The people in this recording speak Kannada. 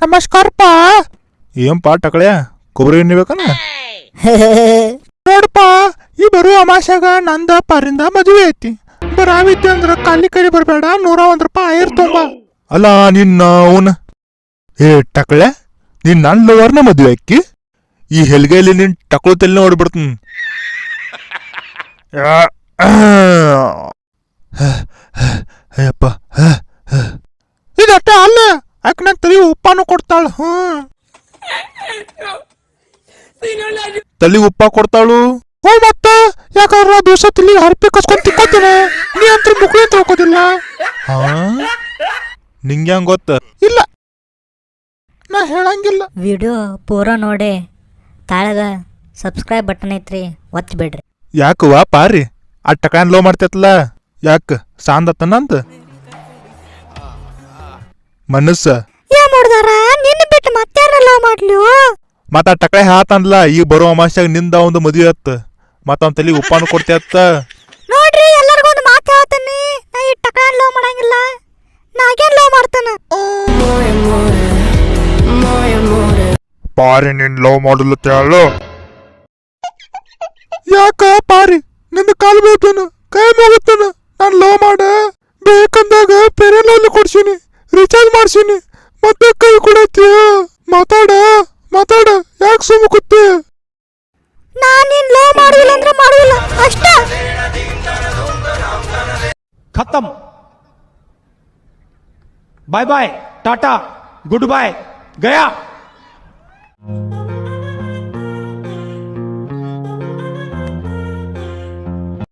ನಮಸ್ಕಾರಪ್ಪ. ಏನ್ಪ ಟಕಳ್ಯ ಕೊಬ್ಬರಿ ಎಣ್ಣೆ ಬೇಕನ? ನೋಡಪ್ಪ, ಈ ಬರುವ ಅಮಾಶ್ಯಾಗ ನಂದ ಪಾರಿಂದ ಮದುವೆ ಐತಿ. ಬರಾವಿದ್ದೆ ಅಂದ್ರ ಖಾಲಿ ಕೈ ಬರಬೇಡ, 101 ರೂಪಾಯಿ ಆಯರ್ ತೊಂಬ. ಅಲ್ಲ ನಿನ್ನ ಅವನ ಏ ಟಕಳ್ಯ, ನೀನ್ ನನ್ನ ಲವರ್ನ ಮದುವೆ ಅಕ್ಕಿ? ಈ ಹೆಲ್ಗೆಯಲ್ಲಿ ನಿನ್ ಟಕಳು ತೆಲ್ಲಿ ನೋಡ್ಬಿಡ್ತೀನಿ. ಅಯ್ಯಪ್ಪ, ಇದಟ್ಟ ಅಲ್ಲ, ಯಾಕೆ ನನ್ನ ತಲೆ ಉಪ್ಪಾನು ಕೊಡ್ತಾಳ. ತಲೆ ಉಪ್ಪ ಕೊಡ್ತಾಳು. ಹೋ ಮತ್ತ ಯಾಕಂದ್ರ ದಿವಸ ತಲಿ ಹರಪಿ ಕಸ್ಕೊಂಡ್ ತಿಕ್ಕೋತೇನೆ. ನೀ ಅಂತ ಮುಕ್ಳಿ ತಿಳ್ಕೋದಿಲ್ಲ. ನಿಂಗೆ ಹಂಗ ಗೊತ್ತ? ಇಲ್ಲ, ನಾ ಹೇಳಂಗಿಲ್ಲ. ವಿಡಿಯೋ ಪೂರ ನೋಡಿ ತಾಳಗ ಸಬ್ಸ್ಕ್ರೈಬ್ ಬಟನ್ ಐತ್ರಿ, ಒತ್ತಬೇಡ್ರಿ. ಯಾಕವ್ವ ಪಾರಿ ಆ ಟಕಾನ್ ಲೋ ಮಾಡ್ತೈತಲ್ಲ, ಯಾಕ ಸಾಂದತ್ತನಂತ ಮನಸ್ಸ ಏನ್ ಮಾಡ್ದಾರ? ನಿನ್ನ ಬಿಟ್ಟು ಮತ್ತಾರ ಲವ್ ಮಾಡ್ಲಿ? ಮತ್ತ ಆ ಟಕಳೆ ಹಾತಂದ್ಲ, ಈಗ ಬರೋ ಅಮಾಶ್ಯಾಗ ನಿಂದ ಒಂದು ಮದುವೆ ಅತ್ತ, ಮತ್ತ ಅವ್ನ ತಲೆ ಉಪ್ಪಾನು ಕೊಡ್ತೇತ್ತ. ನೋಡ್ರಿ, ಎಲ್ಲರಿಗೂ ಒಂದು ಮಾತು ಹೇಳ್ತೀನಿ, ನಾ ಈ ಟಕಾನ್ ಲವ್ ಮಾಡಂಗಿಲ್ಲ, ನಾಗೇನ್ ಲವ್ ಮಾಡ್ತಾನ. ಪಾರಿ ನಿನ್ ಲವ್ ಮಾಡಲು ಹೇಳು. ಯಾಕ ಪಾರಿ ನಿನ್ನ ಕಾಲು ಬೀಳ್ತಾನ, ಕೈ ಮುಗುತ್ತಾನ. ನಾನು ಲವ್ ಮಾಡ ಬೇಕಂದಾಗ ಪೆರೇನಲ್ಲಿ ಕೊಡ್ಸೀನಿ, ರಿಚಾರ್ಜ್ ಮಾಡ್ಸೀನಿ, ಮತ್ತೆ ಕೈ ಕೊಡತ್ತೀಯ. ಮಾತಾಡ ಮಾತಾಡ, ಯಾಕೆ ಸುಮ್ಮ ಕೂತಿ? ನಾನೇನ್ ಲವ್ ಮಾಡುದಿಲ್ಲ ಅಂದ್ರೆ ಮಾಡುದಿಲ್ಲ ಅಷ್ಟ. खत्म. Bye bye, ta-ta, goodbye, गया.